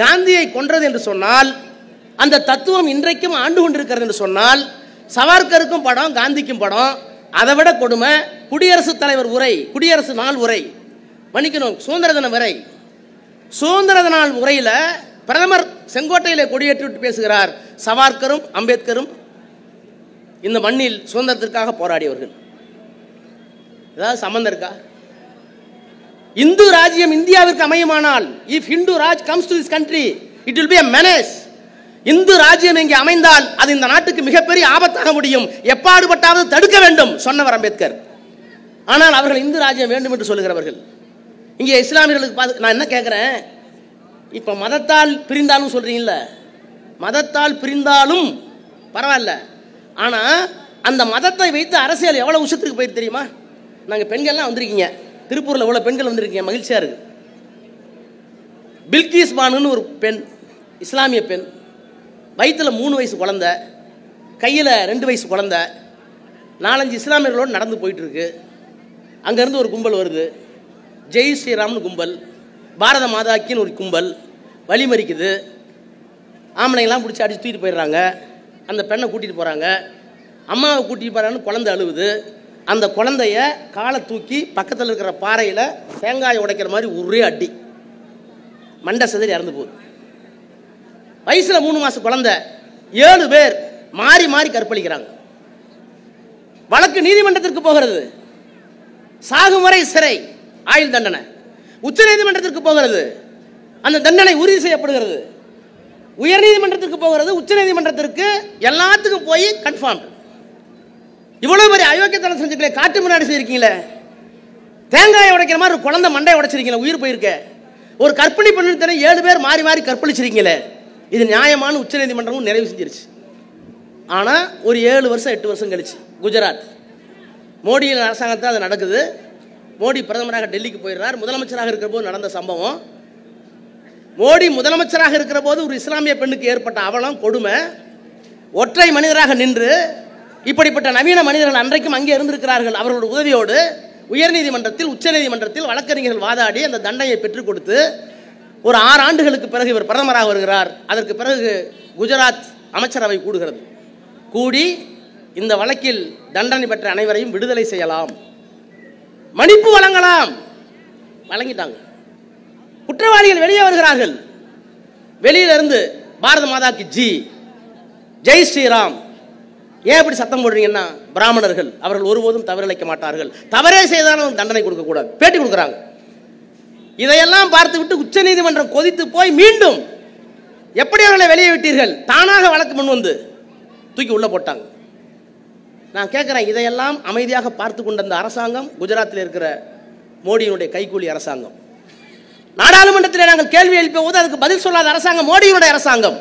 காந்தியை கொன்றது என்று சொன்னால், அந்த தத்துவம் இன்றைக்கும் ஆண்டு கொண்டிருக்கிறது என்று சொன்னால், சவர்கருக்கும் படம், காந்திக்கும் படம். அதை விட கொடுமை குடியரசுத் தலைவர் உரை, குடியரசு நாள் உரை, மன்னிக்கணும், சுதந்திர தின உரை. சுதந்திர நாள் உரையில் பிரதமர் செங்கோட்டையிலே கொடியேற்றி விட்டு பேசுகிறார், சவர்கரும் அம்பேத்கரும் இந்த மண்ணில் சுதந்திரத்திற்காக போராடியவர்கள். ஏதாவது சம்பந்தம் இருக்கா? இந்து ராஜ்யம் இந்தியாவிற்கு அமையுமானால், if Hindu Raj comes to this country it will be a menace. Hindu ராஜ்யம் இங்கே அமைந்தால் அது இந்த நாட்டுக்கு மிகப்பெரிய ஆபத்தாக முடியும், எப்பாடுபட்டாவது தடுக்க வேண்டும் சொன்னவர் அம்பேத்கர். ஆனால் அவர்கள் இந்து ராஜ்யம் வேண்டும் என்று சொல்லுகிறவர்கள். இங்கே இஸ்லாமியர்களுக்கு நான் என்ன கேட்கிறேன், இப்ப மதத்தால் பிரிந்தாலும் சொல்றீங்கல்ல, மதத்தால் பிரிந்தாலும் பரவாயில்ல, ஆனா அந்த மதத்தை வைத்து அரசியல் எவ்வளவு உச்சத்துக்கு போயிட்டு தெரியுமா? நாங்க பெண்கள்லாம் வந்திருக்கீங்க, திருப்பூர்ல எவ்வளவு பெண்கள் வந்திருக்கீங்க, மகிழ்ச்சியா இருக்கு. பில்கிஸ் பானுன்னு ஒரு பெண், இஸ்லாமிய பெண், வயிற்றுல 3 வயசு குழந்தை, கையில் 2 வயசு குழந்தை, 4-5 இஸ்லாமியர்களோடு நடந்து போயிட்டு இருக்கு. அங்கேருந்து ஒரு கும்பல் வருது, ஜெய் ஸ்ரீராம்னு கும்பல், பாரத மாதாக்கின்னு ஒரு கும்பல் வழிமறிக்குது. ஆம்பளைங்கெல்லாம் பிடிச்சி அடிச்சு தூக்கிட்டு போயிடுறாங்க. அந்த பெண்ணை கூட்டிகிட்டு போகிறாங்க, அம்மாவை கூட்டிகிட்டு போகிறான்னு குழந்தை அழுவுது. அந்த குழந்தைய காலை தூக்கி பக்கத்தில் இருக்கிற பாறையில் தேங்காயை உடைக்கிற மாதிரி ஒரே அடி, மண்டை சிதறி இறந்து போகுது. வயசுல 3 மாச குழந்தை, 7 பேர் மாறி மாறி கற்பழிக்கிறாங்க. வழக்கு நீதிமன்றத்திற்கு போகிறது, சாகும் வரை சிறை, ஆயுள் தண்டனை. உச்ச நீதிமன்றத்திற்கு போகிறது, அந்த தண்டனை உறுதி செய்யப்படுகிறது. உயர் நீதிமன்றத்திற்கு போகிறது, உச்ச நீதிமன்றத்திற்கு, எல்லாத்துக்கும் போய் கன்ஃபார்ம். இவ்வளவு பெரிய அயோக்கியத்தனம் செஞ்சுக்கல, காட்டு முன்னாடி செய்யிருக்கீங்களே, தேங்காயை உடைக்கிற மாதிரி ஒரு குழந்தை மண்டையை உடைச்சிருக்கீங்களே, உயிர் போயிருக்க. ஒரு கற்பழி பண்ணி 7 பேர் மாறி மாறி கற்பழிச்சிருக்கீங்களே, இது நியாயமான உச்ச நீதிமன்றமும் நிறைவு செஞ்சிருச்சு. ஆனால் ஒரு 7 வருஷம் 8 வருஷம் கழிச்சு குஜராத் மோடியின் அரசாங்கத்தில் அது நடக்குது. மோடி பிரதமராக டெல்லிக்கு போயிடுறார். முதலமைச்சராக இருக்கிற போது நடந்த சம்பவம். மோடி முதலமைச்சராக இருக்கிற போது ஒரு இஸ்லாமிய பெண்ணுக்கு ஏற்பட்ட அவலம், கொடுமை, ஒற்றை மனிதராக நின்று, இப்படிப்பட்ட நவீன மனிதர்கள் அன்றைக்கும் அங்கே இருந்திருக்கிறார்கள். அவர்களுடைய உதவியோடு உயர்நீதிமன்றத்தில், உச்ச நீதிமன்றத்தில் வழக்கறிஞர்கள் வாதாடி அந்த தண்டனையை பெற்றுக் கொடுத்து ஒரு 6 ஆண்டுகளுக்கு பிறகு இவர் பிரதமராக வருகிறார். அதற்கு பிறகு குஜராத் அமைச்சரவை கூடுகிறது. கூடி இந்த வழக்கில் தண்டனை பெற்ற அனைவரையும் விடுதலை செய்யலாம், மன்னிப்பு வழங்கலாம், வழங்கிட்டாங்க. குற்றவாளிகள் வெளியே வருகிறார்கள். வெளியிலிருந்து பாரத மாதாக்கு ஜி, ஜெய் ஸ்ரீராம். ஏன் இப்படி சத்தம் போடுறீங்கன்னா, பிராமணர்கள் அவர்கள் ஒருபோதும் தவறிழைக்க மாட்டார்கள், தவறே செய்தாலும் தண்டனை கொடுக்க கூடாது. பேட்டி கொடுக்குறாங்க. இதையெல்லாம் பார்த்துவிட்டு உச்சநீதிமன்றம் கொதித்து போய் மீண்டும் எப்படி அவர்களை வெளியே விட்டீர்கள், தானாக வழக்கு முன் வந்து தூக்கி உள்ள போட்டாங்க. நான் கேட்கிறேன், இதையெல்லாம் அமைதியாக பார்த்து கொண்ட அந்த அரசாங்கம் குஜராத்தில் இருக்கிற மோடியினுடைய கைக்கூலி அரசாங்கம். நாடாளுமன்றத்தில் நாங்கள் கேள்வி எழுப்பிய போது அதுக்கு பதில் சொல்லாத அரசாங்கம் மோடியினுடைய அரசாங்கம்.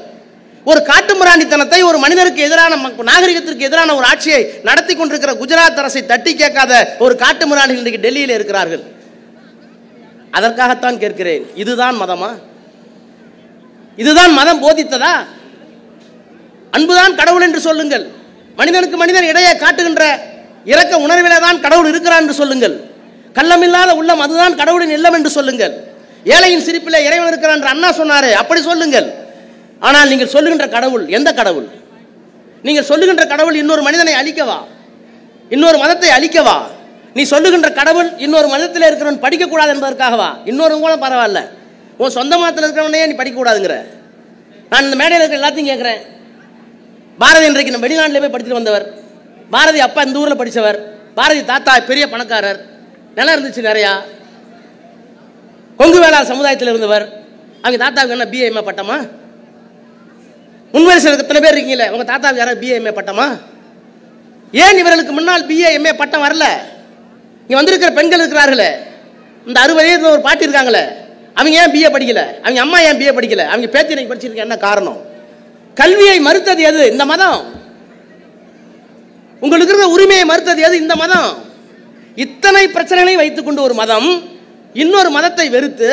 ஒரு காட்டுமிராண்டித்தனத்தை, ஒரு மனிதருக்கு எதிரான, நாகரிகத்திற்கு எதிரான ஒரு ஆட்சியை நடத்தி கொண்டிருக்கிற குஜராத் அரசை தட்டி கேட்காத ஒரு காட்டுமிராண்டிகள் இன்றைக்கு டெல்லியில் இருக்கிறார்கள். அதற்காகத்தான் கேட்கிறேன், இதுதான் மதமா? இதுதான் மதம் போதித்ததா? அன்புதான் கடவுள் என்று சொல்லுங்கள். மனிதனுக்கு மனிதன் இடையே காட்டுகின்ற இரக்க உணர்விலே தான் கடவுள் இருக்கிறான் என்று சொல்லுங்கள். கள்ளமில்லாத உள்ளம் அதுதான் கடவுளின் இல்லம் என்று சொல்லுங்கள். ஏழையின் சிரிப்பிலே இறைவன் இருக்கிறான் என்று அண்ணா சொன்னாரே, அப்படி சொல்லுங்கள். ஆனால் நீங்கள் சொல்லுகின்ற கடவுள் எந்த கடவுள்? நீங்கள் சொல்லுகின்ற கடவுள் இன்னொரு மனிதனை அழிக்கவா? இன்னொரு மதத்தை அழிக்கவா? நீ சொல்லுகின்ற கடவுள் இன்னொரு மதத்தில் இருக்கிறவன் படிக்கக்கூடாது என்பதற்காகவா? இன்னொரு கூட பரவாயில்ல, உன் சொந்த மதத்தில் இருக்கிறவனே நீ படிக்கக்கூடாதுங்கிற. நான் இந்த மேடையில் இருக்கிற எல்லாத்தையும் கேட்குறேன். பாரதி இன்றைக்கு நம்ம வெளிநாட்டில் போய் படிச்சுட்டு வந்தவர். பாரதி அப்பா இந்த ஊரில் படித்தவர். பாரதி தாத்தா பெரிய பணக்காரர், நிலம் இருந்துச்சு நிறையா. கொங்கு வேளாண் சமுதாயத்தில் இருந்தவர். அவங்க தாத்தாவுக்கு என்ன பிஏ எம்ஏ பட்டமா? முன்வரிசையில் எத்தனை பேர் இருக்கீங்களே, உங்கள் தாத்தாவுக்கு யாராவது பிஏ எம்ஏ பட்டமா? ஏன் இவர்களுக்கு முன்னால் பிஏ எம்ஏ பட்டம் வரல? இங்கே வந்திருக்கிற பெண்கள் இருக்கிறார்களே, இந்த 60 வயது ஒரு பாட்டி இருக்காங்களே, அவங்க ஏன் பிஏ படிக்கல? அவங்க அம்மா ஏன் பிஏ படிக்கல? அவங்க பேத்தி இன்னைக்கு படிச்சிருக்க என்ன காரணம்? கல்வியை மறுத்தது எது? இந்த மதம். உங்களுக்கு இருக்கிற உரிமையை மறுத்தது எது? இந்த மதம். இத்தனை பிரச்சனைகளை வைத்துக் கொண்டு ஒரு மதம் இன்னொரு மதத்தை வெறுத்து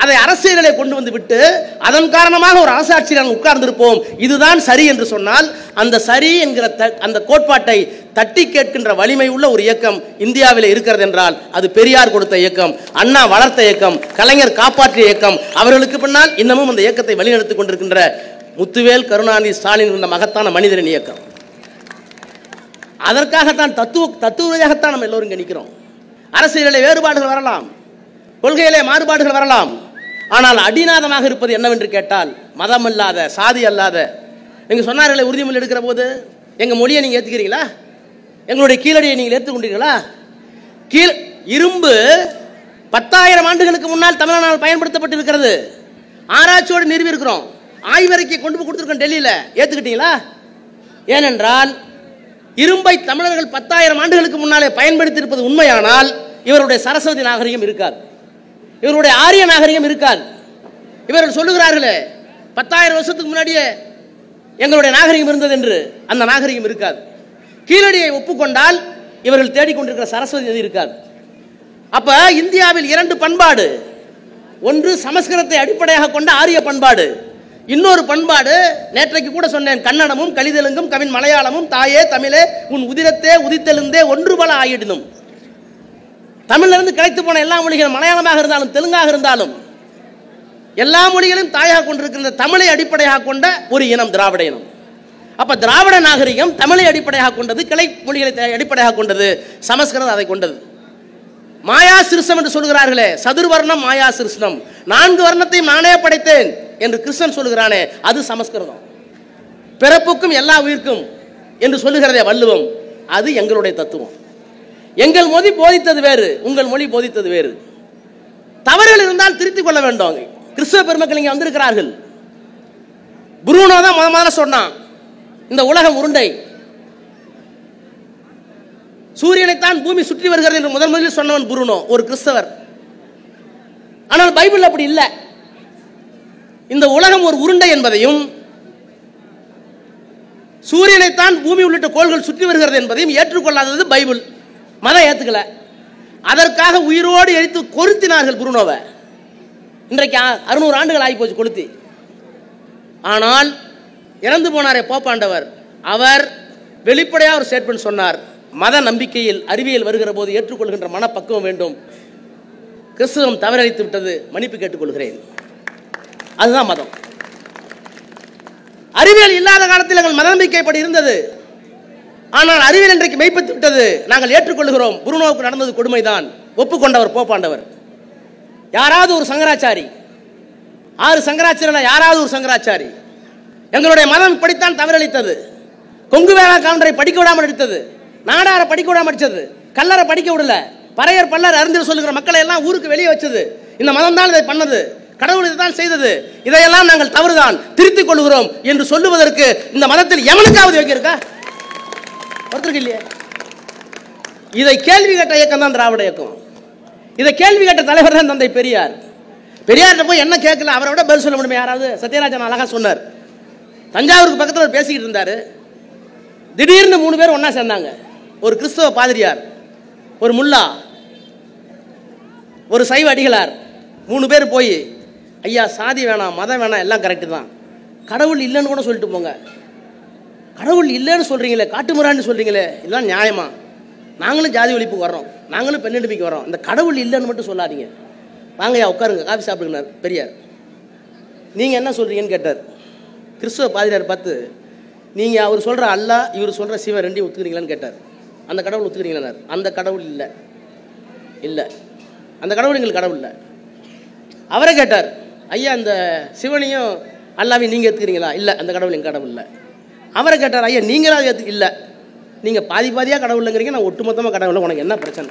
அதை அரசியலை கொண்டு வந்து விட்டு அதன் காரணமாக ஒரு அரசாட்சியில் நாங்கள் உட்கார்ந்திருப்போம், இதுதான் சரி என்று சொன்னால், அந்த சரி என்கிற அந்த கோட்பாட்டை தட்டி கேட்கின்ற வலிமை உள்ள ஒரு இயக்கம் இந்தியாவில் இருக்கிறது என்றால் அது பெரியார் கொடுத்த இயக்கம், அண்ணா வளர்த்த இயக்கம், கலைஞர் காப்பாற்றிய இயக்கம். அவர்களுக்கு பின்னால் இன்னமும் அந்த இயக்கத்தை வழிநடத்திக் கொண்டிருக்கின்ற முத்துவேல், கருணாநிதி, ஸ்டாலின் இந்த மகத்தான மனிதரின் இயக்கம். அதற்காகத்தான் தத்துவத்தையாகத்தான் நம்ம எல்லோரும் நிற்கிறோம். அரசியலிலே வேறுபாடுகள் வரலாம், கொள்கையிலே மாறுபாடுகள் வரலாம், ஆனால் அடிநாதமாக இருப்பது என்னவென்று கேட்டால் மதம் அல்லாத, சாதி அல்லாத. நீங்க சொன்னார்களே உறுதிமொழி எடுக்கிற போது, எங்க மொழியை நீங்க ஏத்துக்கிறீங்களா? எங்களுடைய கீழடியை நீங்கள் ஏற்றுக்கொண்டீர்களா? இரும்பு 10,000 ஆண்டுகளுக்கு முன்னால் தமிழ்நாடு பயன்படுத்தப்பட்டிருக்கிறது. ஆராய்ச்சியோடு நிறுவி இருக்கிறோம். ஆய்வறிக்கை கொண்டு போய் கொடுத்துருக்கோம் டெல்லியில். ஏற்றுக்கிட்டீங்களா? ஏனென்றால் இரும்பை தமிழர்கள் 10,000 ஆண்டுகளுக்கு முன்னாலே பயன்படுத்தி இருப்பது உண்மையானால் இவருடைய சரஸ்வதி நாகரிகம் இருக்காது, இவருடைய ஆரிய நாகரிகம் இருக்காது. இவர்கள் சொல்லுகிறார்களே 10,000 வருஷத்துக்கு முன்னாடியே எங்களுடைய நாகரிகம் இருந்தது என்று, அந்த நாகரிகம் இருக்காது. கீழடியை ஒப்புக்கொண்டால் இவர்கள் தேடிக்கொண்டிருக்கிற சரஸ்வதி நதி இருக்காது. அப்ப இந்தியாவில் 2 பண்பாடு, ஒன்று சமஸ்கிருதத்தை அடிப்படையாக கொண்ட ஆரிய பண்பாடு, இன்னொரு பண்பாடு நேற்றைக்கு கூட சொன்னேன், கன்னடமும் கலிதெலுங்கும் கவின் மலையாளமும் தாயே தமிழே உன் உதிரத்தே உதித்தெழுந்தே ஒன்று பல ஆயிடணும். தமிழிலிருந்து கிடைத்து போன எல்லா மொழிகளும், மலையாளமாக இருந்தாலும் தெலுங்காக இருந்தாலும், எல்லா மொழிகளும் தாயாக கொண்டிருக்கின்ற தமிழை அடிப்படையாக கொண்ட ஒரு இனம் திராவிட இனம். அப்ப திராவிட நாகரிகம் தமிழை அடிப்படையாக கொண்டது, கிளை மொழிகளை அடிப்படையாக கொண்டது, சமஸ்கிருதம் அதை கொண்டது. மாயா சிருஷ்டம் என்று சொல்கிறார்களே, சதுர்வர்ணம் மாயா சிருஷ்டம், 4 வர்ணத்தையும் நானே படைத்தேன் என்று கிருஷ்ணன் சொல்லுகிறானே, அது சமஸ்கிருதம். பிறப்புக்கும் எல்லா உயிர்க்கும் என்று சொல்லுகிறதே வள்ளுவம், அது எங்களுடைய தத்துவம். எங்கள் மொழி போதித்தது வேறு, உங்கள் மொழி போதித்தது வேறு. தவறுகள் இருந்தால் திருத்திக் கொள்ள வேண்டும். கிறிஸ்தவ பெருமக்கள் இங்கே வந்திருக்கிறார்கள். புரூனோ தான் முதல்ல சொன்னான், இந்த உலகம் உருண்டை, சூரியனைத்தான் பூமி சுற்றி வருகிறது என்று முதலில் சொன்னவன் புரூனோ, ஒரு கிறிஸ்தவர். ஆனால் பைபிள் அப்படி இல்லை. இந்த உலகம் ஒரு உருண்டை என்பதையும், சூரியனைத்தான் பூமி உள்ளிட்ட கோள்கள் சுற்றி வருகிறது என்பதையும் ஏற்றுக்கொள்ளாதது பைபிள். மதம் ஏற்றுக்கல. அதற்காக உயிரோடு எரித்து கொளுத்தினார்கள் புரூனோவை. இன்றைக்கு 600 ஆண்டுகள் ஆகி போச்சு கொளுத்தி. ஆனால் இறந்து போனாரே போப்பாண்டவர், அவர் வெளிப்படையாக ஒரு ஸ்டேட்மெண்ட் சொன்னார், மத நம்பிக்கையில் அறிவியல் வருகிற போது ஏற்றுக்கொள்கின்ற மனப்பக்குவம் வேண்டும். கிறிஸ்தவம் தவறளித்து விட்டது, மன்னிப்பு கேட்டுக்கொள்கிறேன். அதுதான் மதம். அறிவியல் இல்லாத காலத்தில் எங்கள் மத நம்பிக்கைப்படி இருந்தது. ஆனால் அறிவியல் இன்றைக்கு மெய்ப்பித்து விட்டது, நாங்கள் ஏற்றுக்கொள்கிறோம். புருனோவுக்கு நடந்தது கொடுமைதான், ஒப்புக்கொண்டவர் போப்பாண்டவர். யாராவது ஒரு சங்கராச்சாரி, 6 சங்கராச்சாரியில் யாராவது ஒரு சங்கராச்சாரி, எங்களுடைய மதம் இப்படித்தான் தவறளித்தது, கொங்கு வேளாண் கவுண்டரை படிக்க விடாமல் அடித்தது, நாடாரை படிக்க விடாமல் அடித்தது, கல்லரை படிக்க விடல, பறையர் பல்லர் அறிஞர் சொல்லுகிற மக்களை எல்லாம் ஊருக்கு வெளியே வச்சது, இந்த மதம் தான் இதை பண்ணது, கடவுள் இதுதான் செய்தது, இதையெல்லாம் நாங்கள் தவறுதான், திருத்திக் கொள்கிறோம் என்று சொல்லுவதற்கு இந்த மதத்தில் எவனுக்காவது யோகியம் இருக்கா? ஒருத்தருக்கு இல்லையே. இதை கேள்வி கேட்ட இயக்கம் தான் திராவிட இயக்கம். இதை கேள்வி கேட்ட தலைவர் தான் தந்தை பெரியார். பெரியார்கிட்ட போய் என்ன கேட்கல, அவரை விட பதில் சொல்ல முடியுமா யாராவது? சத்யராஜன் அழகா சொன்னார். தஞ்சாவூருக்கு பக்கத்தில் பேசிக்கிட்டு இருந்தாரு. திடீர்னு 3 பேர் ஒன்னா சேர்ந்தாங்க. ஒரு கிறிஸ்தவ பாதிரியார், ஒரு முல்லா, ஒரு சைவ அடிகளார். 3 பேர் போய், ஐயா சாதி வேணாம், மதம் வேணாம், எல்லாம் கரெக்டு தான், கடவுள் இல்லைன்னு கூட சொல்லிட்டு போங்க. கடவுள் இல்லைன்னு சொல்றீங்களே, காட்டுமுறான்னு சொல்றீங்களே, இதெல்லாம் நியாயமா? நாங்களும் ஜாதி ஒழிப்புக்கு வர்றோம், நாங்களும் பெண்ணெடுமைக்கு வர்றோம், இந்த கடவுள் இல்லைன்னு மட்டும் சொல்லாதீங்க, வாங்கய்யா உட்காருங்க, காஃபி சாப்பிடுங்கனார் பெரியார். நீங்கள் என்ன சொல்கிறீங்கன்னு கேட்டார். கிறிஸ்துவ பாதிரியார் பார்த்து, நீங்கள் அவர் சொல்கிற அல்லாஹ் இவர் சொல்கிற சிவன் ரெண்டையும் ஒத்துக்கிறீங்களான்னு கேட்டார். அந்த கடவுள் ஒத்துக்கிறீங்களான்னார். அந்த கடவுள் இல்லை, இல்லை அந்த கடவுள் எங்களுக்கு கடவுள் இல்லை. அவரை கேட்டார், ஐயா இந்த சிவனையும் அல்லாவையும் நீங்கள் ஏற்றுக்கிறீங்களா? இல்லை அந்த கடவுள் எங்கள் கடவுள் இல்லை. அவரை கேட்டார், ஐயா நீங்களா இல்லை, நீங்கள் பாதி பாதியாக கடவுள்ங்கிறீங்க, நான் ஒட்டுமொத்தமாக கடவுள், உனக்கு என்ன பிரச்சனை?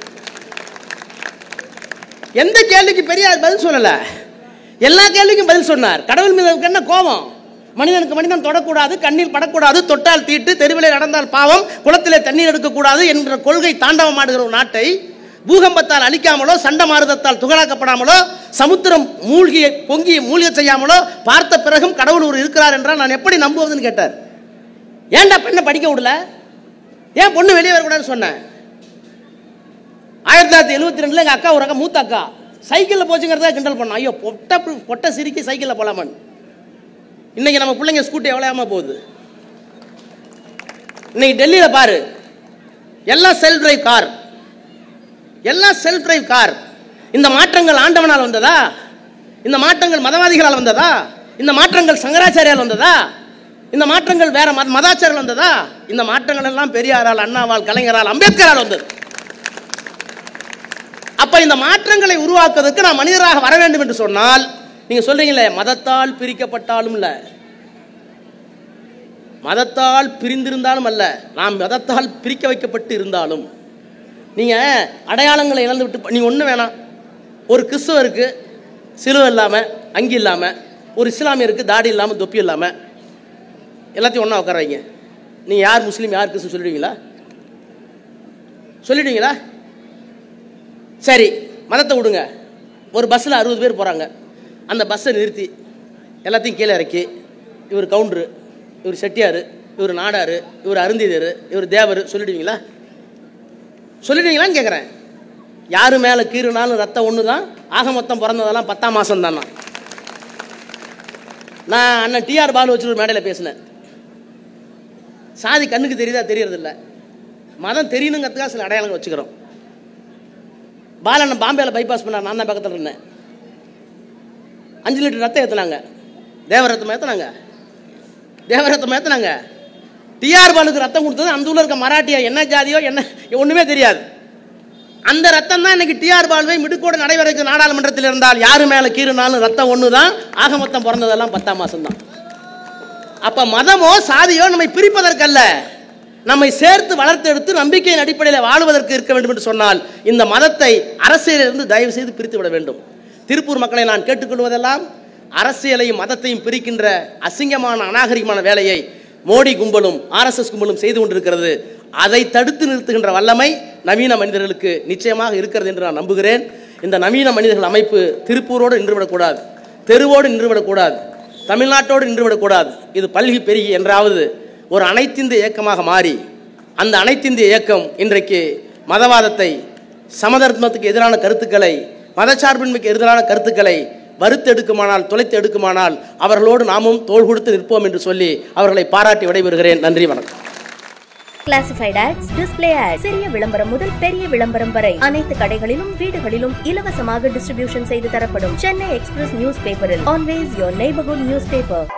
எந்த கேள்விக்கு பெரியார் பதில் சொல்லலை, எல்லா கேள்விக்கும் பதில் சொன்னார். கடவுள் மீது என்ன கோபம்? மனிதனுக்கு மனிதன் தொடக்கூடாது, கண்ணீர் படக்கூடாது, தொட்டால் தீட்டு, தெருவிலே நடந்தால் பாவம், குளத்திலே தண்ணீர் எடுக்கக்கூடாது என்ற கொள்கை தாண்டவமாடுகிற ஒரு நாட்டை பூகம்பத்தால் அழிக்காமலோ, சண்ட மாறுதத்தால் துகளாக்கப்படாமலோ, சமுத்திரம் மூழ்கிய பொங்கி மூழ்க செய்யாமலோ பார்த்த பிறகும் கடவுள் ஒரு இருக்கிறார் என்றால் நான் எப்படி நம்புவதுன்னு கேட்டார். ஏன்டா பெண்ணை படிக்க விடல, ஏன் பொண்ணு வெளியே வரக்கூடாதுன்னு சொன்னேன். 1972 எங்கள் அக்கா, ஒரு அக்கா, மூத்த அக்கா, சைக்கிளில் போச்சுங்கிறத கிண்டல் பண்ணோம். ஐயோ பொட்டை சிரிக்கி சைக்கிளில் போகலாமான்னு. இன்னைக்கு நம்ம பிள்ளைங்க ஸ்கூட்டி எவ்வளோ போகுது. இன்னைக்கு டெல்லியில் பாரு, எல்லாம் செல்ஃப் டிரைவ் கார், எல்லாம் செல்ஃப் டிரைவ் கார். இந்த மாற்றங்கள் ஆண்டவனால் வந்ததா? இந்த மாற்றங்கள் மதவாதிகளால் வந்ததா? இந்த மாற்றங்கள் சங்கராச்சாரியால் வந்ததா? இந்த மாற்றங்கள் வேற மதாச்சாரியால் வந்ததா? இந்த மாற்றங்கள் எல்லாம் பெரியாரால், அண்ணாவால், கலைஞரால், அம்பேத்கரால் வந்தது. அப்ப இந்த மாற்றங்களை உருவாக்குவதற்கு நாம் மனிதராக வர வேண்டும் என்று சொன்னால், நீங்க சொல்றீங்களே மதத்தால் பிரிக்கப்பட்டாலும் இல்ல, மதத்தால் பிரிந்திருந்தாலும் அல்ல, நாம் மதத்தால் பிரிக்க வைக்கப்பட்டு இருந்தாலும், நீங்க அடையாளங்களை இழந்து விட்டு நீங்க ஒண்ணு வேணாம். ஒரு கிறிஸ்தவருக்கு சிலுவை இல்லாம, அங்கி இல்லாம, ஒரு இஸ்லாமியருக்கு தாடி இல்லாம, தொப்பி இல்லாம, எல்லாத்தையும் ஒண்ணா உட்கார வைங்க. நீங்க யார் முஸ்லீம் யார் கிறிஸ்து சொல்லிடுவீங்களா? சொல்லிடுவீங்களா? சரி, மதத்தை விடுங்க. ஒரு பஸ்ஸில் 60 பேர் போகிறாங்க. அந்த பஸ்ஸை நிறுத்தி எல்லாத்தையும் கீழே இறக்கி, இவர் கவுண்டரு, இவர் செட்டியார், இவர் நாடார், இவர் அருந்திதர், இவர் தேவர் சொல்லிடுவீங்களா? சொல்லிடுவீங்களான்னு கேட்குறேன். யாரு மேலே கீறுனாலும் ரத்தம் ஒன்று தான், ஆக மொத்தம் பிறந்ததெல்லாம் 10ஆம் மாதம் தானா? நான் அண்ணன் டிஆர் பாலு வச்சு ஒரு மேடையில் பேசினேன். சாதி கண்ணுக்கு தெரியுதா? தெரியறதில்ல. மதம் தெரியணுங்கிறதுக்காக சில அடையாளங்கள் வச்சுக்கிறோம். பாலண்ணன் பாம்பேல பைபாஸ் பண்ணார், நான் தான் பக்கத்தில் இருந்தேன். 5 லிட்டர் ரத்தம் ஏற்றினாங்க, தேவரத்தம் ஏற்றினாங்க, தேவரத்தம் ஏற்றினாங்க. டிஆர் பாலுக்கு ரத்தம் கொடுத்தது அந்த ஊரில் இருக்க மராட்டியா, என்ன ஜாதியோ என்ன ஒன்றுமே தெரியாது. அந்த ரத்தம் தான் இன்னைக்கு டிஆர் பாலுவை மிடுக்கோடு நடைபெற நாடாளுமன்றத்தில் இருந்தால் யாரு மேலே கீறுனாலும் ரத்தம் ஒன்று தான், ஆக மொத்தம் பிறந்ததெல்லாம் 10ஆம் மாதம் தான். அப்போ மதமோ சாதியோ நம்மை பிரிப்பதற்கல்ல, நம்மை சேர்த்து வளர்த்து எடுத்து நம்பிக்கையின் அடிப்படையில் வாழ்வதற்கு இருக்க வேண்டும் என்று சொன்னால் இந்த மதத்தை அரசியலிருந்து தயவு செய்து பிரித்து விட வேண்டும். திருப்பூர் மக்களை நான் கேட்டுக்கொள்வதெல்லாம், அரசியலையும் மதத்தையும் பிரிக்கின்ற அசிங்கமான அநாகரிகமான வேலையை மோடி கும்பலும் RSS கும்பலும் செய்து கொண்டிருக்கிறது. அதை தடுத்து நிறுத்துகின்ற வல்லமை நவீன மனிதர்களுக்கு நிச்சயமாக இருக்கிறது என்று நான் நம்புகிறேன். இந்த நவீன மனிதர்கள் அமைப்பு திருப்பூரோடு நின்றுவிடக்கூடாது, தெருவோடு நின்றுவிடக்கூடாது, தமிழ்நாட்டோடு நின்றுவிடக்கூடாது. இது பல்கி பெருகி என்றாவது ஒரு அனைத்திந்திய இயக்கமாக மாறி, அந்த அனைத்திந்திய இயக்கம் இன்றைக்கு மதவாதத்தை, சமதர்மத்துக்கு எதிரான கருத்துக்களை, மதச்சார்பின்மைக்கு எதிரான கருத்துக்களை வறுத்து எடுக்குமானால், தொலைத்து எடுக்குமானால் அவர்களோடு நாமும் தோள் கொடுத்து நிற்போம் என்று சொல்லி அவர்களை பாராட்டி விடைபெறுகிறேன். நன்றி, வணக்கம். கிளாசிஃபைட் ஆட்ஸ், டிஸ்ப்ளே ஆட்ஸ், சிறிய விளம்பரம் முதல் பெரிய விளம்பரம் வரை அனைத்து கடைகளிலும் வீடுகளிலும் இலவசமாக டிஸ்ட்ரிபியூஷன் செய்து தரப்படும் சென்னை எக்ஸ்பிரஸ் நியூஸ் பேப்பரில் always your neighbourhood news paper.